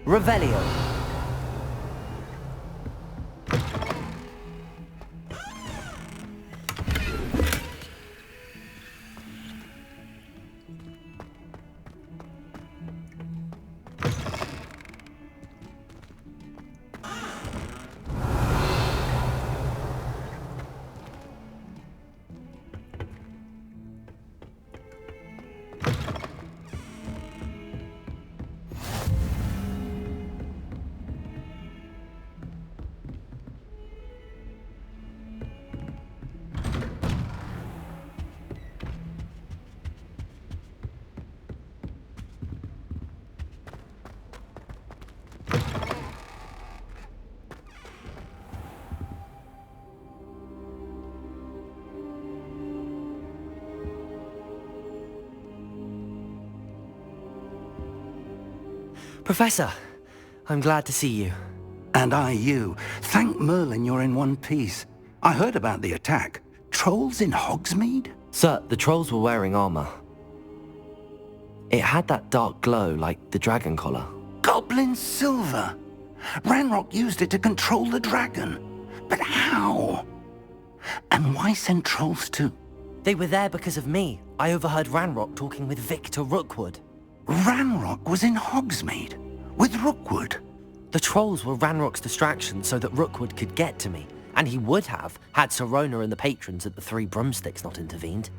Revelio. Professor, I'm glad to see you. And I you. Thank Merlin you're in one piece. I heard about the attack. Trolls in Hogsmeade? Sir, the trolls were wearing armor. It had that dark glow like the dragon collar. Goblin silver! Ranrock used it to control the dragon. But how? And why send trolls too? They were there because of me. I overheard Ranrock talking with Victor Rookwood. Ranrock was in Hogsmeade? With Rookwood? The trolls were Ranrock's distraction so that Rookwood could get to me. And he would have, had Sirona and the patrons at the Three Broomsticks not intervened.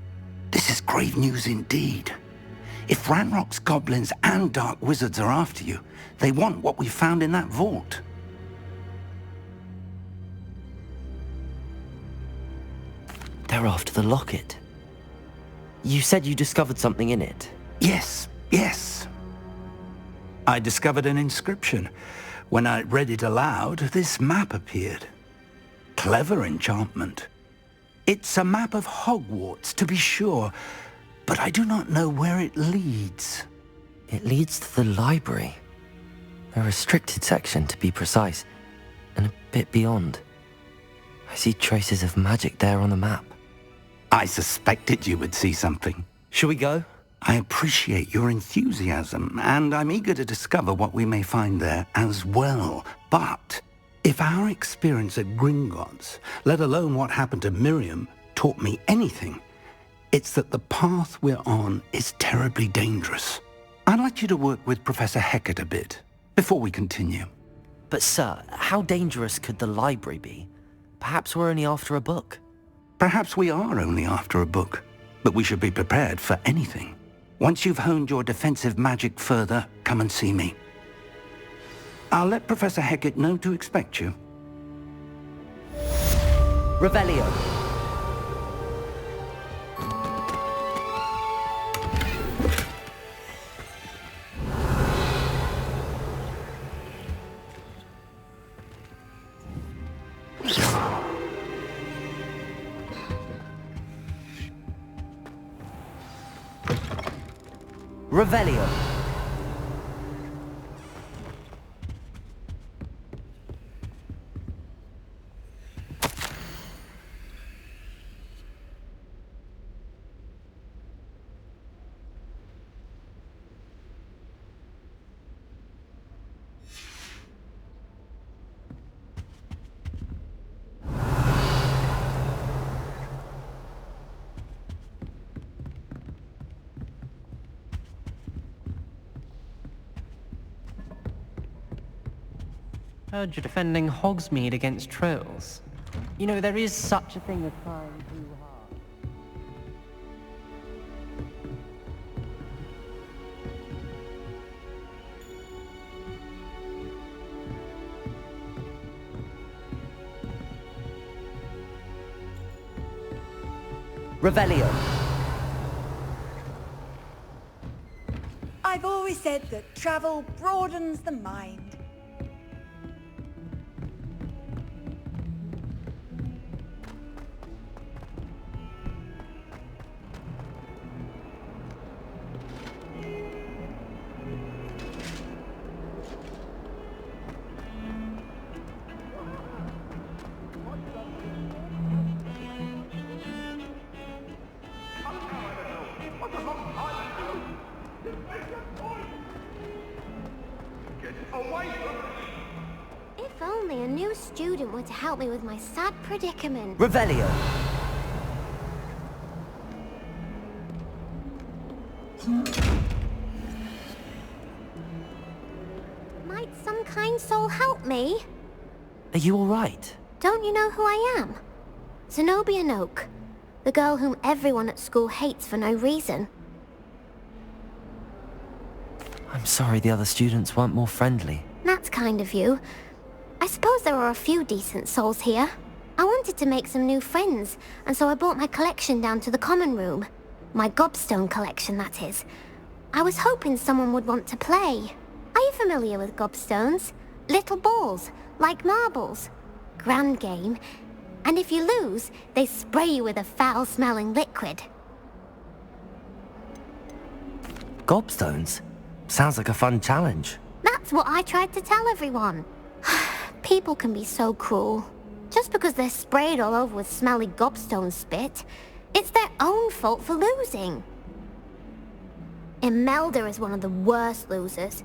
This is grave news indeed. If Ranrock's goblins and dark wizards are after you, they want what we found in that vault. They're after the locket. You said you discovered something in it. Yes. I discovered an inscription. When I read it aloud, this map appeared. Clever enchantment. It's a map of Hogwarts, to be sure, but I do not know where it leads. It leads to the library. A restricted section, to be precise, and a bit beyond. I see traces of magic there on the map. I suspected you would see something. Shall we go? I appreciate your enthusiasm, and I'm eager to discover what we may find there as well. But if our experience at Gringotts, let alone what happened to Miriam, taught me anything, it's that the path we're on is terribly dangerous. I'd like you to work with Professor Hecat a bit before we continue. But sir, how dangerous could the library be? Perhaps we're only after a book. Perhaps we are only after a book, but we should be prepared for anything. Once you've honed your defensive magic further, come and see me. I'll let Professor Hecat know to expect you. Revelio. Revelio. Heard you're defending Hogsmeade against trolls. You know, there is such a thing as trying too hard. Revelio. I've always said that travel broadens the mind. Get If only a new student were to help me with my sad predicament. Revelio. Might some kind soul help me? Are you alright? Don't you know who I am? Zenobia Noak, the girl whom everyone at school hates for no reason. I'm sorry the other students weren't more friendly. That's kind of you. I suppose there are a few decent souls here. I wanted to make some new friends, and so I brought my collection down to the common room. My gobstone collection, that is. I was hoping someone would want to play. Are you familiar with gobstones? Little balls, like marbles. Grand game. And if you lose, they spray you with a foul-smelling liquid. Gobstones? Sounds like a fun challenge. That's what I tried to tell everyone. People can be so cruel. Just because they're sprayed all over with smelly gobstone spit, it's their own fault for losing. Imelda is one of the worst losers.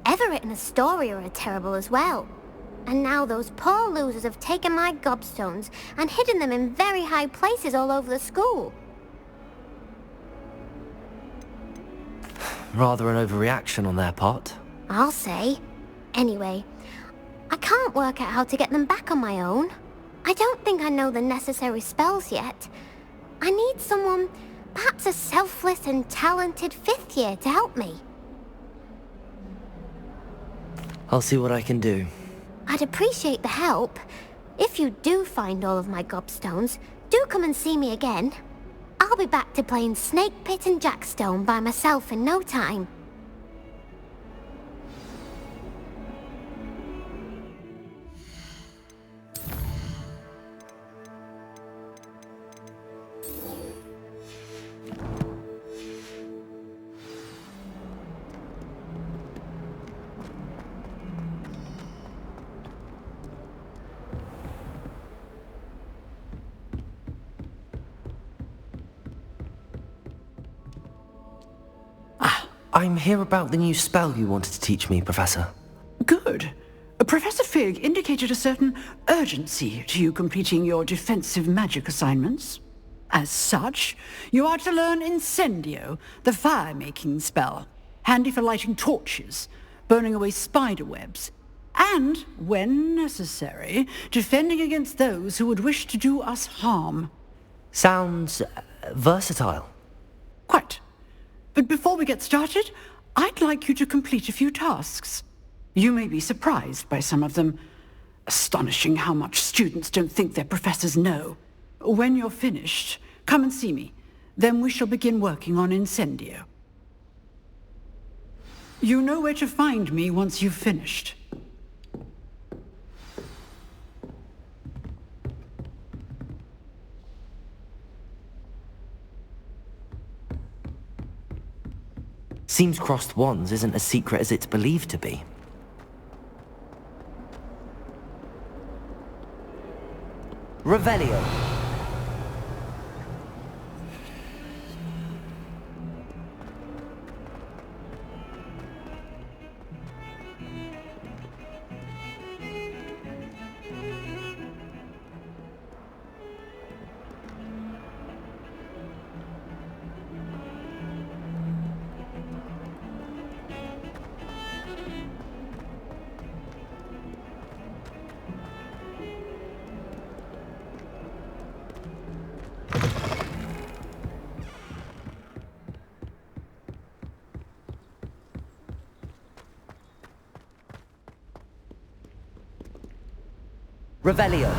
Everett and Astoria are terrible as well. And now those poor losers have taken my gobstones and hidden them in very high places all over the school. Rather an overreaction on their part. I'll say. Anyway, I can't work out how to get them back on my own. I don't think I know the necessary spells yet. I need someone, perhaps a selfless and talented 5th year to help me. I'll see what I can do. I'd appreciate the help. If you do find all of my gobstones, do come and see me again. I'll be back to playing Snake Pit and Jackstone by myself in no time. I'm here about the new spell you wanted to teach me, Professor. Good. Professor Fig indicated a certain urgency to you completing your defensive magic assignments. As such, you are to learn Incendio, the fire-making spell, handy for lighting torches, burning away spider webs, and, when necessary, defending against those who would wish to do us harm. Sounds versatile. Quite. But before we get started, I'd like you to complete a few tasks. You may be surprised by some of them. Astonishing how much students don't think their professors know. When you're finished, come and see me. Then we shall begin working on Incendio. You know where to find me once you've finished. Seems crossed wands isn't as secret as it's believed to be. Revelio. Revelio.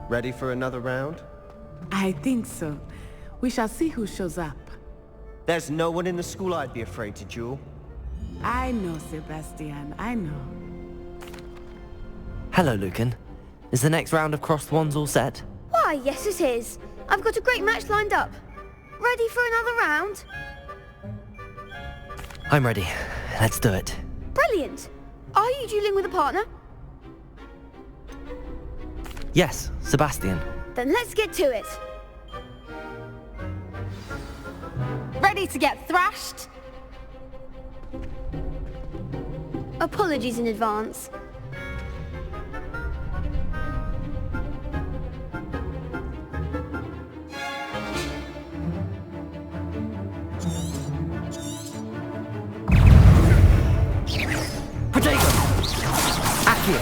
Ready for another round? I think so. We shall see who shows up. There's no one in the school I'd be afraid to duel. I know, Sebastian, I know. Hello, Lucan. Is the next round of crossed wands all set? Why, yes it is. I've got a great match lined up. Ready for another round? I'm ready. Let's do it. Brilliant. Are you dueling with a partner? Yes, Sebastian. Then let's get to it. Ready to get thrashed? Apologies in advance. Protego! Accio!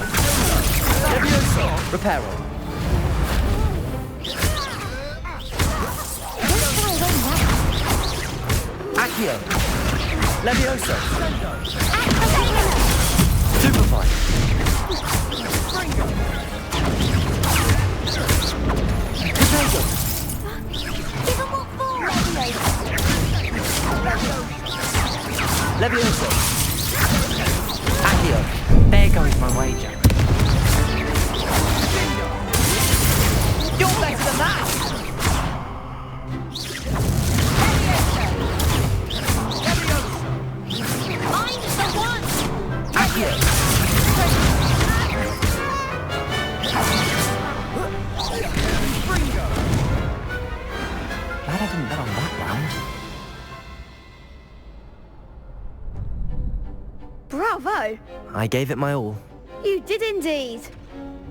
Levioso! Reparo! Accio! Levioso! Superfly! Protego! Levioso! Accio! There goes my wager. You're better than that! I'm the one! Accio! Glad I didn't bet on that round. Bravo! I gave it my all. You did indeed.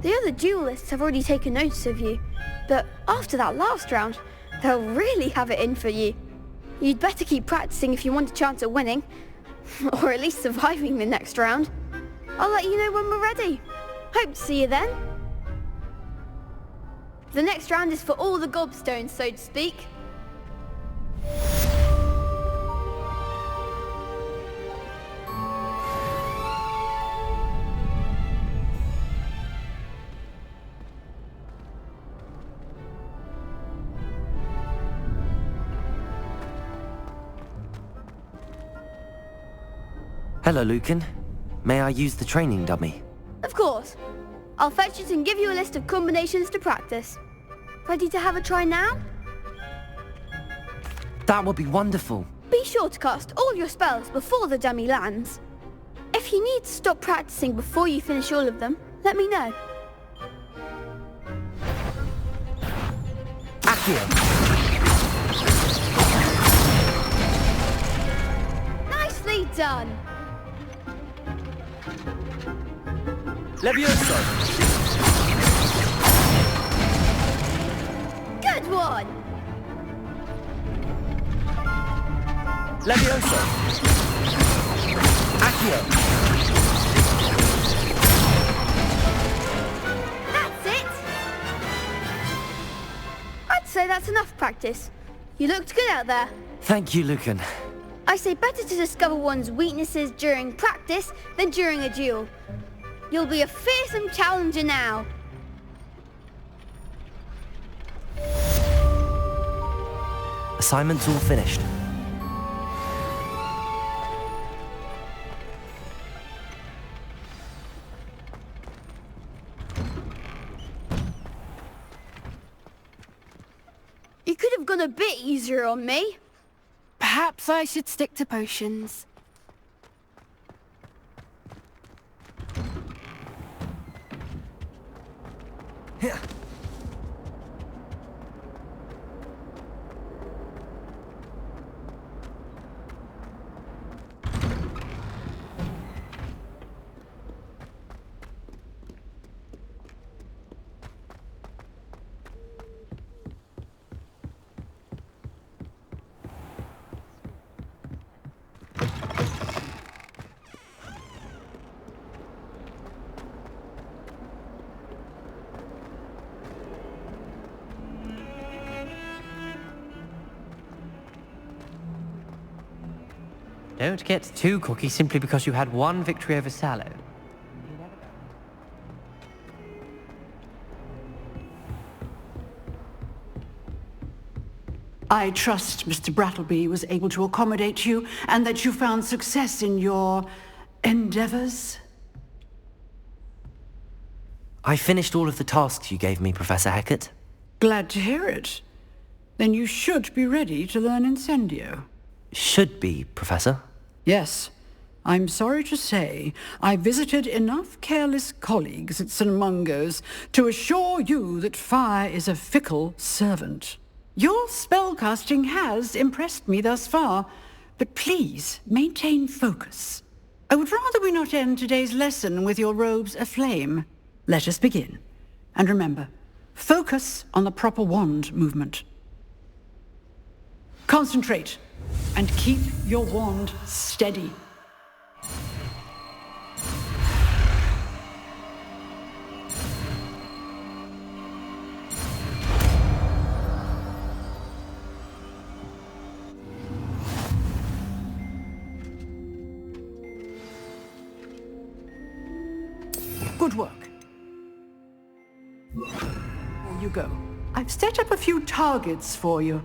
The other duelists have already taken notice of you, but after that last round, they'll really have it in for you. You'd better keep practicing if you want a chance at winning, or at least surviving the next round. I'll let you know when we're ready. Hope to see you then. The next round is for all the gobstones, so to speak. Hello, Lucan. May I use the training dummy? Of course. I'll fetch it and give you a list of combinations to practice. Ready to have a try now? That would be wonderful. Be sure to cast all your spells before the dummy lands. If you need to stop practicing before you finish all of them, let me know. Accio! Nicely done! Levioso! Good one! Levioso! Accio! That's it! I'd say that's enough practice. You looked good out there. Thank you, Lucan. I say better to discover one's weaknesses during practice than during a duel. You'll be a fearsome challenger now. Assignment's all finished. You could have gone a bit easier on me. Perhaps I should stick to potions. Don't get too cocky simply because you had one victory over Sallow. I trust Mr. Brattleby was able to accommodate you and that you found success in your endeavors. I finished all of the tasks you gave me, Professor Hecat. Glad to hear it. Then you should be ready to learn Incendio. Should be, Professor. Yes. I'm sorry to say, I visited enough careless colleagues at St. Mungo's to assure you that fire is a fickle servant. Your spellcasting has impressed me thus far, but please maintain focus. I would rather we not end today's lesson with your robes aflame. Let us begin. And remember, focus on the proper wand movement. Concentrate, and keep your wand steady. Good work. There you go. I've set up a few targets for you.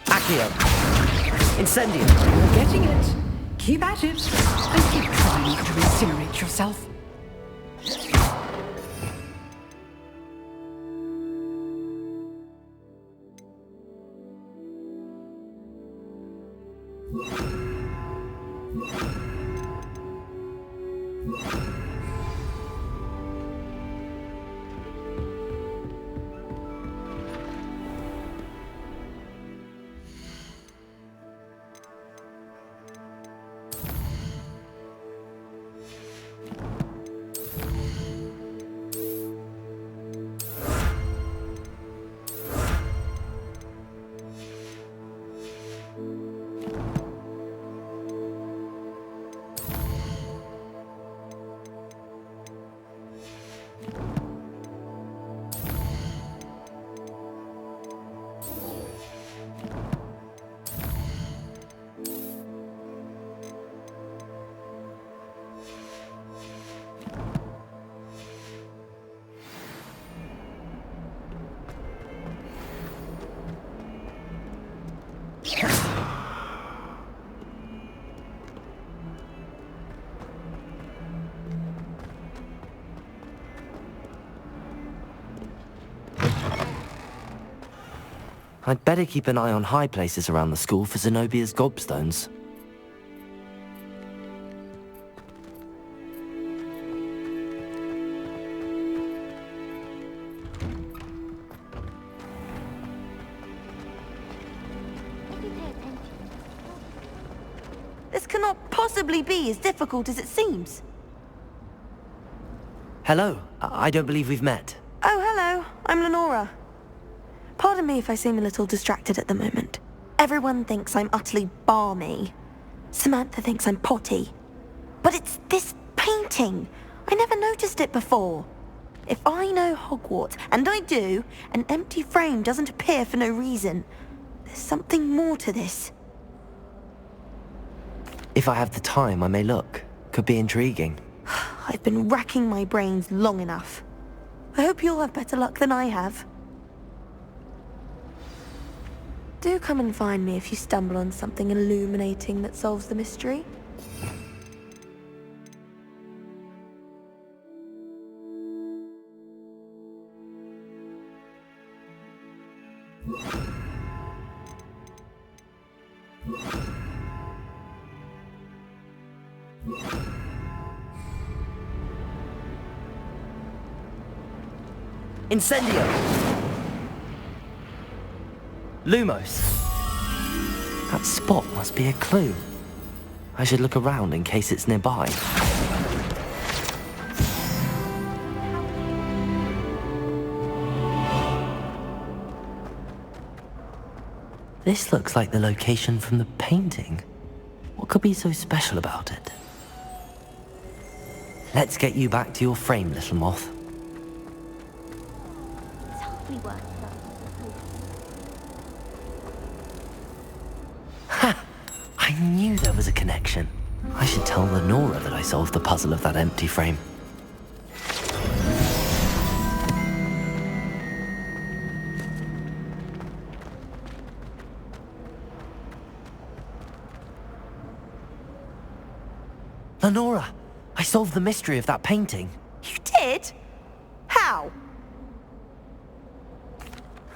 Accio! Incendio! You're getting it. Keep at it, and keep trying to incinerate yourself. I'd better keep an eye on high places around the school for Zenobia's gobstones. This cannot possibly be as difficult as it seems. Hello. I don't believe we've met. Oh, hello. I'm Lenora. Pardon me if I seem a little distracted at the moment. Everyone thinks I'm utterly balmy. Samantha thinks I'm potty. But it's this painting. I never noticed it before. If I know Hogwarts, and I do, an empty frame doesn't appear for no reason. There's something more to this. If I have the time, I may look. Could be intriguing. I've been racking my brains long enough. I hope you'll have better luck than I have. Do come and find me if you stumble on something illuminating that solves the mystery. Incendio! Lumos! That spot must be a clue. I should look around in case it's nearby. This looks like the location from the painting. What could be so special about it? Let's get you back to your frame, little moth. It's hardly worth it. Ha! I knew there was a connection. I should tell Lenora that I solved the puzzle of that empty frame. Lenora! I solved the mystery of that painting. You did? How?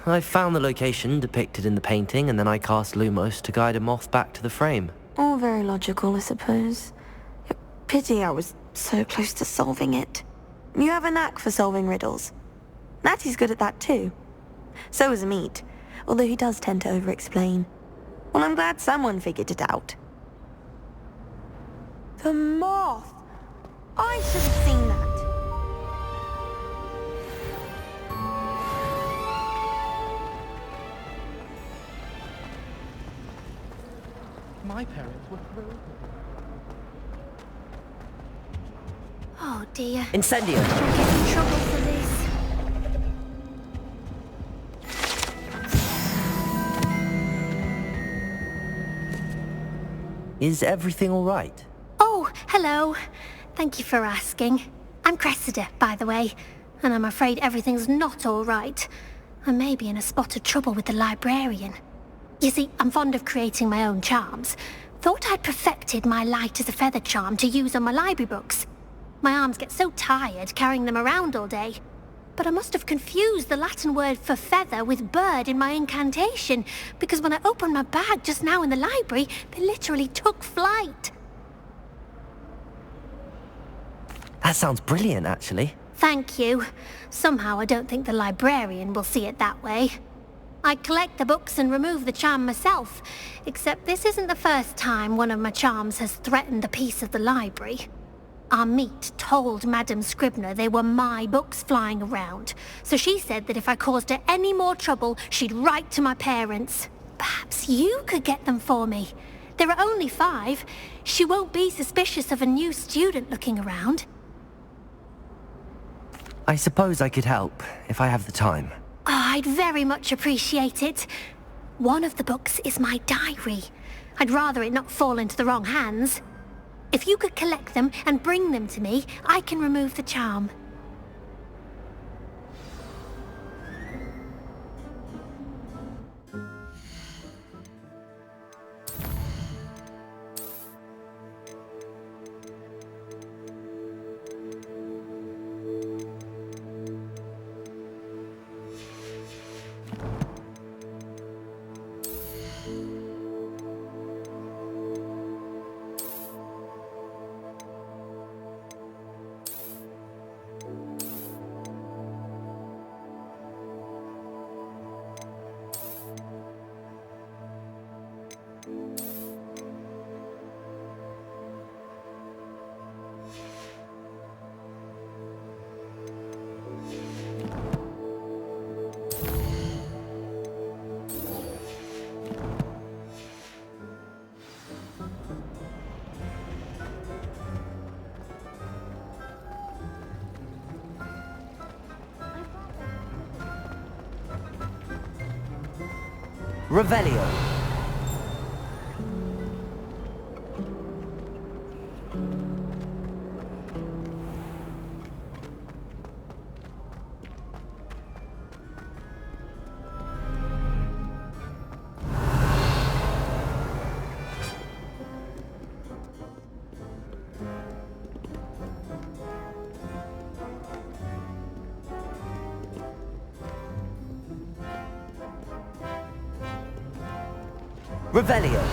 I found the location depicted in the painting, and then I cast Lumos to guide a moth back to the frame. All very logical, I suppose. Pity I was so close to solving it. You have a knack for solving riddles. Natty's good at that too. So is Meat, although he does tend to over-explain. Well, I'm glad someone figured it out. The moth! I should have seen that. My parents were thrilled. Oh dear. Incendio! I'll get in trouble for this. Is everything all right? Oh, hello. Thank you for asking. I'm Cressida, by the way, and I'm afraid everything's not all right. I may be in a spot of trouble with the librarian. You see, I'm fond of creating my own charms. Thought I'd perfected my light as a feather charm to use on my library books. My arms get so tired carrying them around all day. But I must have confused the Latin word for feather with bird in my incantation, because when I opened my bag just now in the library, they literally took flight. That sounds brilliant, actually. Thank you. Somehow I don't think the librarian will see it that way. I collect the books and remove the charm myself, except this isn't the first time one of my charms has threatened the peace of the library. Our Meat told Madame Scribner they were my books flying around, so she said that if I caused her any more trouble, she'd write to my parents. Perhaps you could get them for me. There are only 5. She won't be suspicious of a new student looking around. I suppose I could help, if I have the time. Oh, I'd very much appreciate it. One of the books is my diary. I'd rather it not fall into the wrong hands. If you could collect them and bring them to me, I can remove the charm. Revelio. Revelio.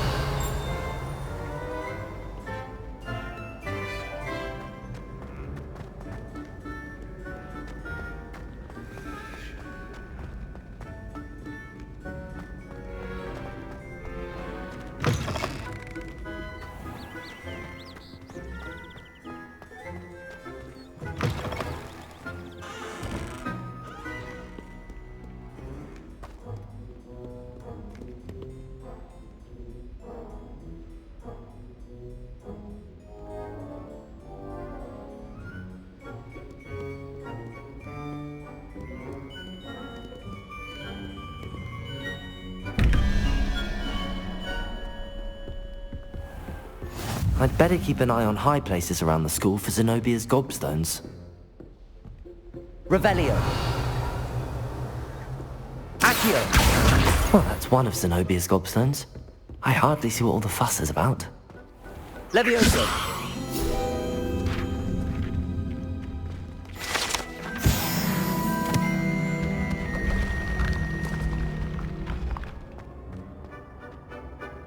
I'd better keep an eye on high places around the school for Zenobia's gobstones. Revelio. Accio. Well, that's one of Zenobia's gobstones. I hardly see what all the fuss is about. Levioso.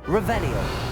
Revelio.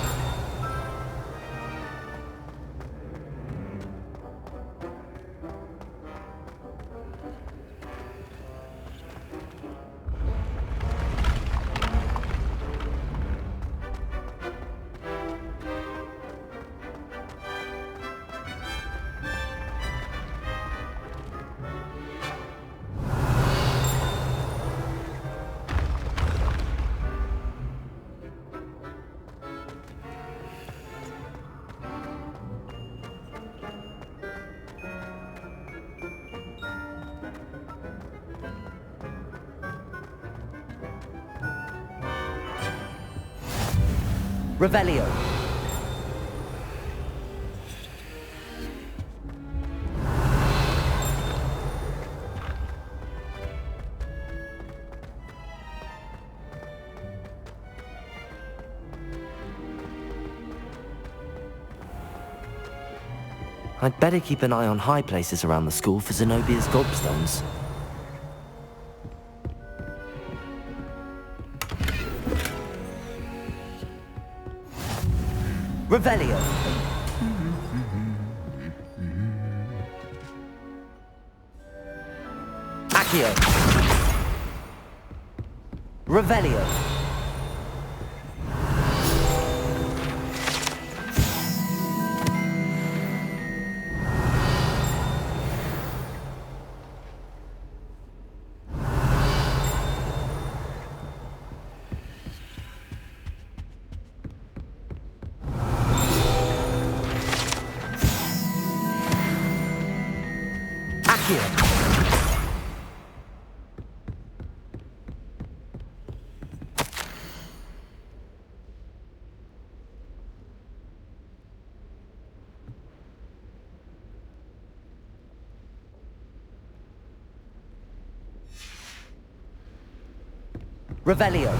Revelio. I'd better keep an eye on high places around the school for Zenobia's gobstones. Revelio. Accio. Revelio. Revelio.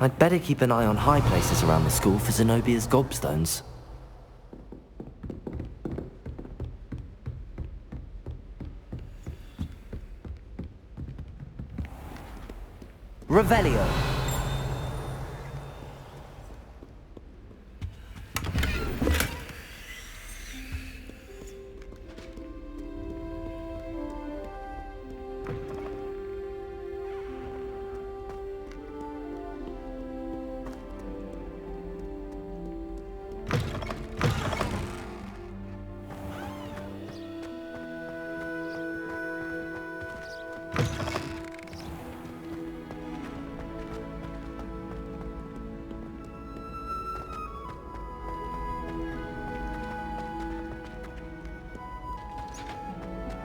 I'd better keep an eye on high places around the school for Zenobia's gobstones. Revelio.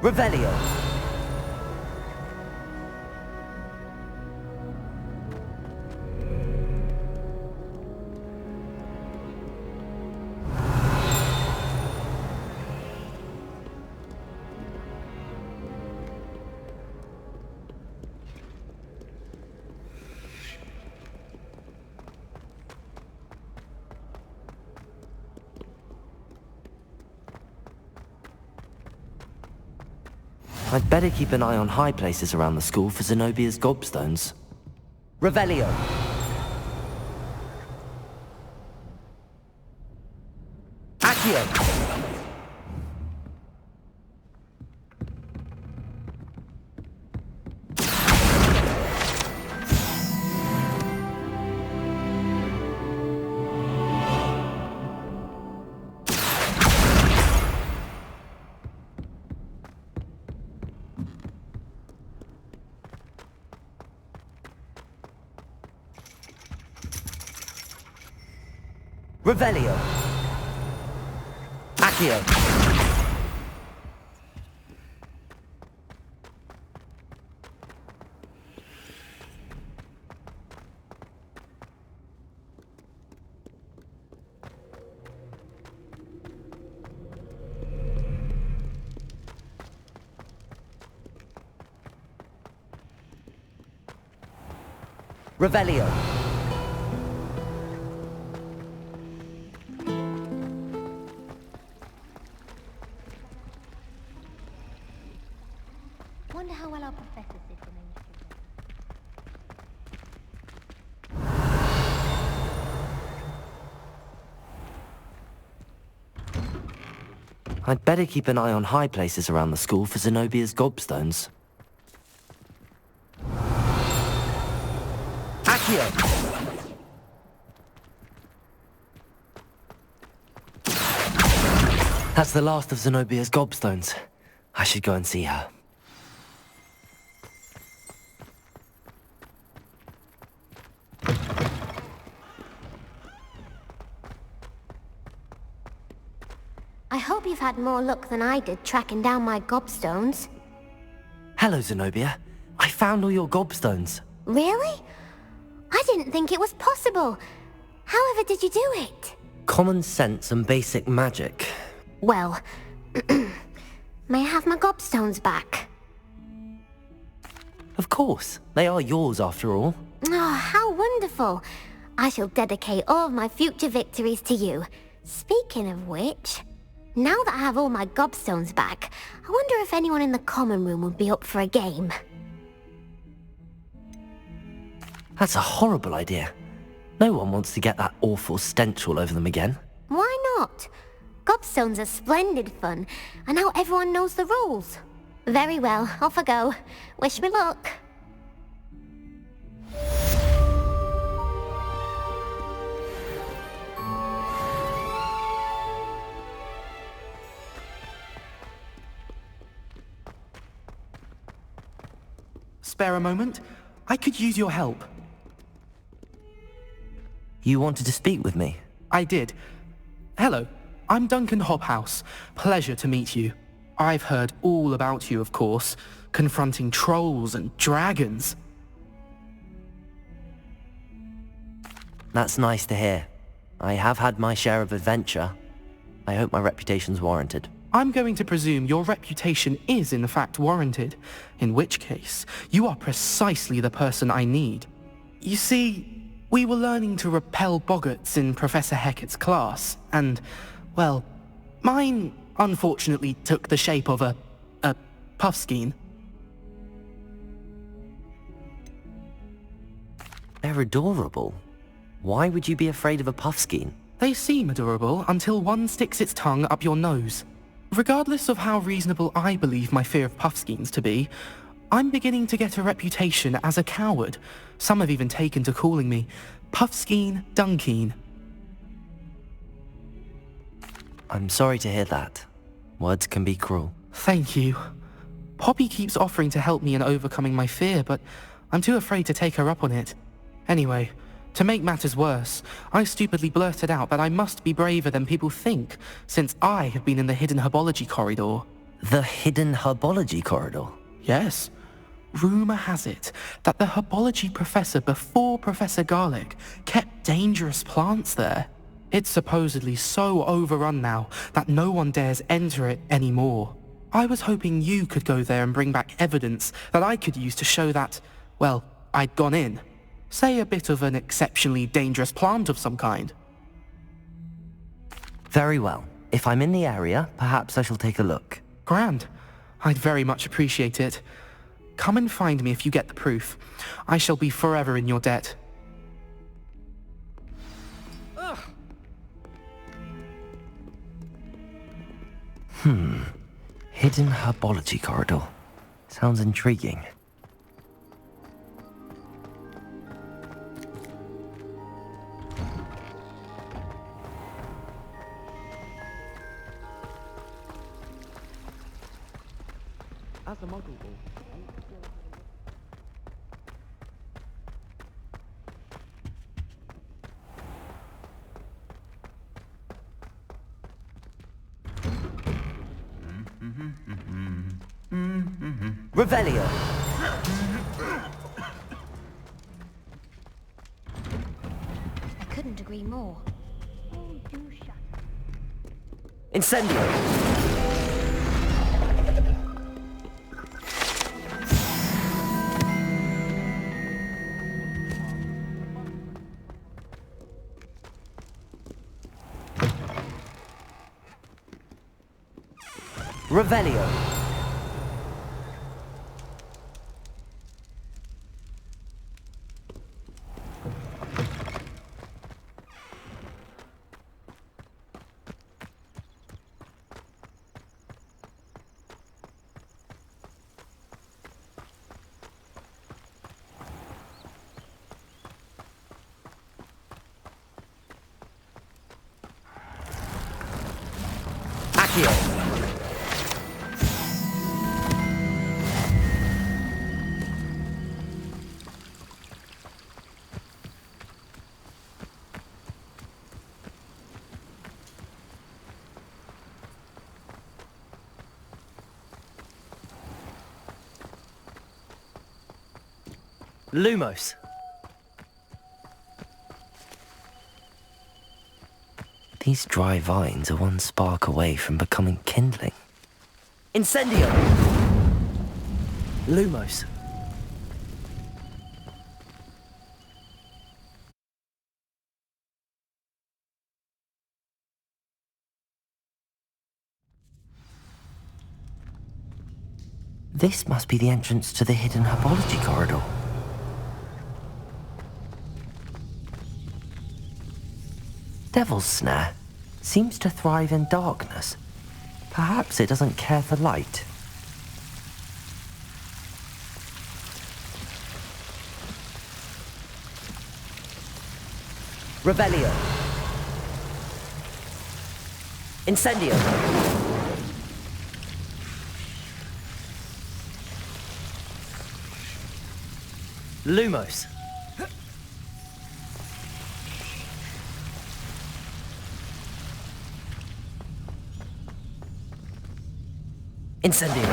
Revelio. I'd better keep an eye on high places around the school for Zenobia's gobstones. Revelio! Accio! Revelio! Accio! Revelio! Wonder how well our professor system I'd better keep an eye on high places around the school for Zenobia's gobstones. Accio! That's the last of Zenobia's gobstones. I should go and see her. I hope you've had more luck than I did tracking down my gobstones. Hello, Zenobia. I found all your gobstones. Really? I didn't think it was possible. However did you do it? Common sense and basic magic. Well, may I have my gobstones back? Of course. They are yours after all. Oh, how wonderful. I shall dedicate all of my future victories to you. Speaking of which, now that I have all my gobstones back, I wonder if anyone in the common room would be up for a game. That's a horrible idea. No one wants to get that awful stench all over them again. Why not? Gobstones are splendid fun, and now everyone knows the rules. Very well, off I go. Wish me luck. Spare a moment? I could use your help. You wanted to speak with me? I did. Hello, I'm Duncan Hobhouse. Pleasure to meet you. I've heard all about you, of course, confronting trolls and dragons. That's nice to hear. I have had my share of adventure. I hope my reputation's warranted. I'm going to presume your reputation is in fact warranted, in which case, you are precisely the person I need. You see, we were learning to repel boggarts in Professor Hecat's class, and, well, mine unfortunately took the shape of a puffskein. They're adorable. Why would you be afraid of a puffskein? They seem adorable until one sticks its tongue up your nose. Regardless of how reasonable I believe my fear of puffskeins to be, I'm beginning to get a reputation as a coward. Some have even taken to calling me Puffskein Dunkeen. I'm sorry to hear that. Words can be cruel. Thank you. Poppy keeps offering to help me in overcoming my fear, but I'm too afraid to take her up on it. Anyway, to make matters worse, I stupidly blurted out that I must be braver than people think, since I have been in the hidden herbology corridor. The hidden herbology corridor? Yes. Rumour has it that the herbology professor before Professor Garlic kept dangerous plants there. It's supposedly so overrun now that no one dares enter it anymore. I was hoping you could go there and bring back evidence that I could use to show that, well, I'd gone in. Say a bit of an exceptionally dangerous plant of some kind. Very well. If I'm in the area, perhaps I shall take a look. Grand. I'd very much appreciate it. Come and find me if you get the proof. I shall be forever in your debt. Hidden herbology corridor. Sounds intriguing. As a muggle ball. Revelio. I couldn't agree more. Incendio. Revelio. Accio. Lumos. These dry vines are one spark away from becoming kindling. Incendio! Lumos. This must be the entrance to the hidden herbology corridor. Devil's Snare seems to thrive in darkness. Perhaps it doesn't care for light. Revelio. Incendio. Lumos. Incendio.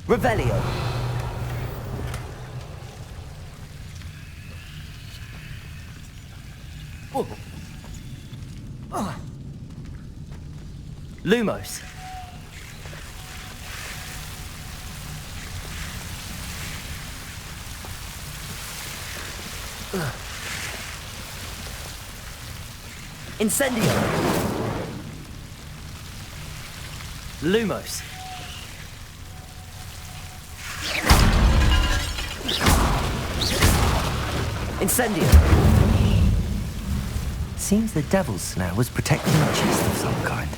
Revelio. Lumos. Incendio. Lumos. Incendio. Seems the Devil's Snare was protecting a chest of some kind.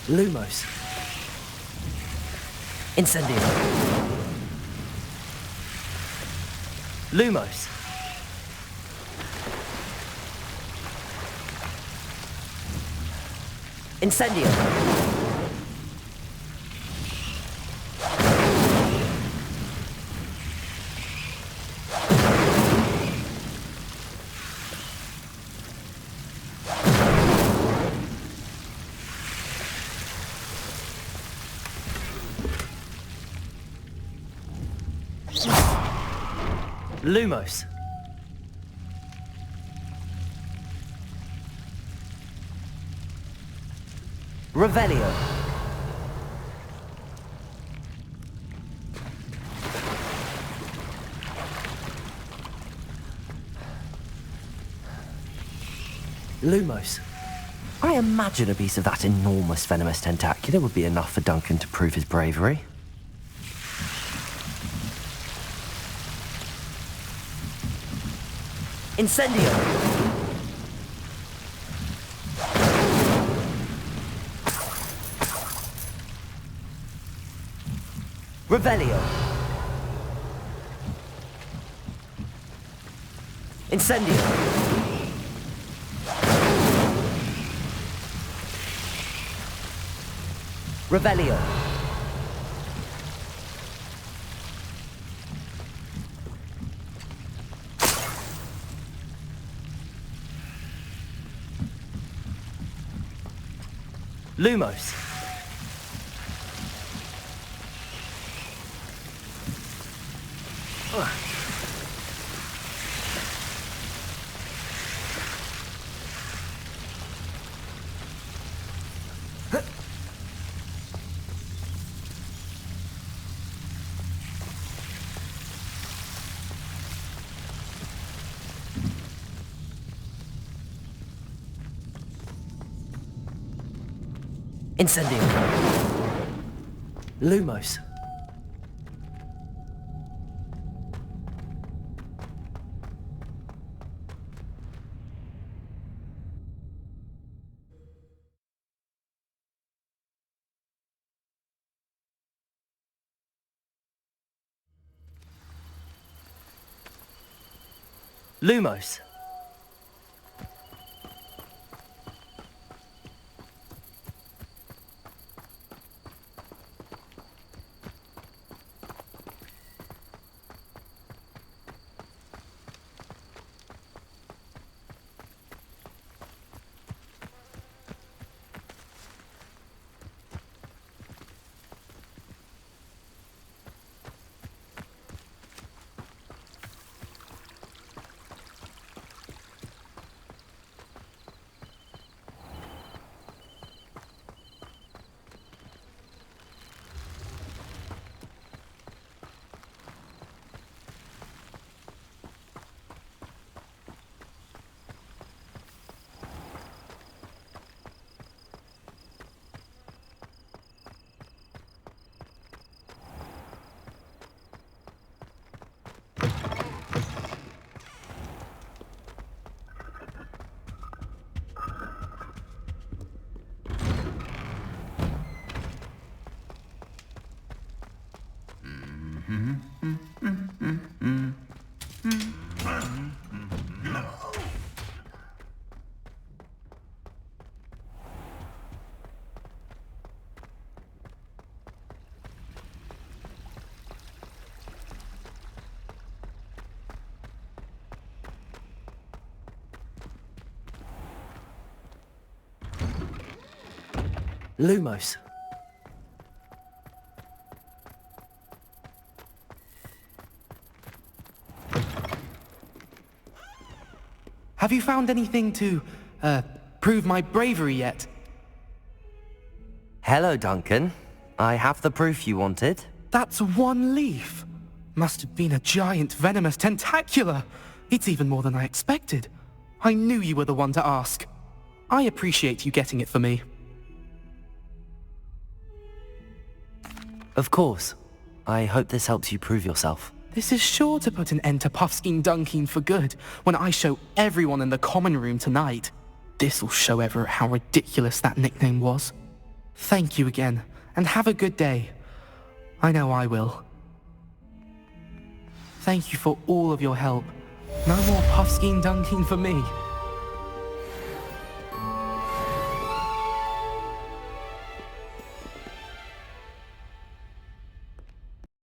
Lumos. Incendio. Lumos. Incendio. Lumos. Revelio. Lumos. I imagine a piece of that enormous venomous tentacular would be enough for Duncan to prove his bravery. Incendio! Revelio! Incendio! Revelio. Lumos. Incendio. Lumos. Lumos. Lumos. Have you found anything to, prove my bravery yet? Hello, Duncan. I have the proof you wanted. That's one leaf. Must have been a giant venomous tentacula. It's even more than I expected. I knew you were the one to ask. I appreciate you getting it for me. Of course. I hope this helps you prove yourself. This is sure to put an end to Puffskein Dunkin for good when I show everyone in the common room tonight. This'll show Everett how ridiculous that nickname was. Thank you again, and have a good day. I know I will. Thank you for all of your help. No more Puffskein Dunkin for me.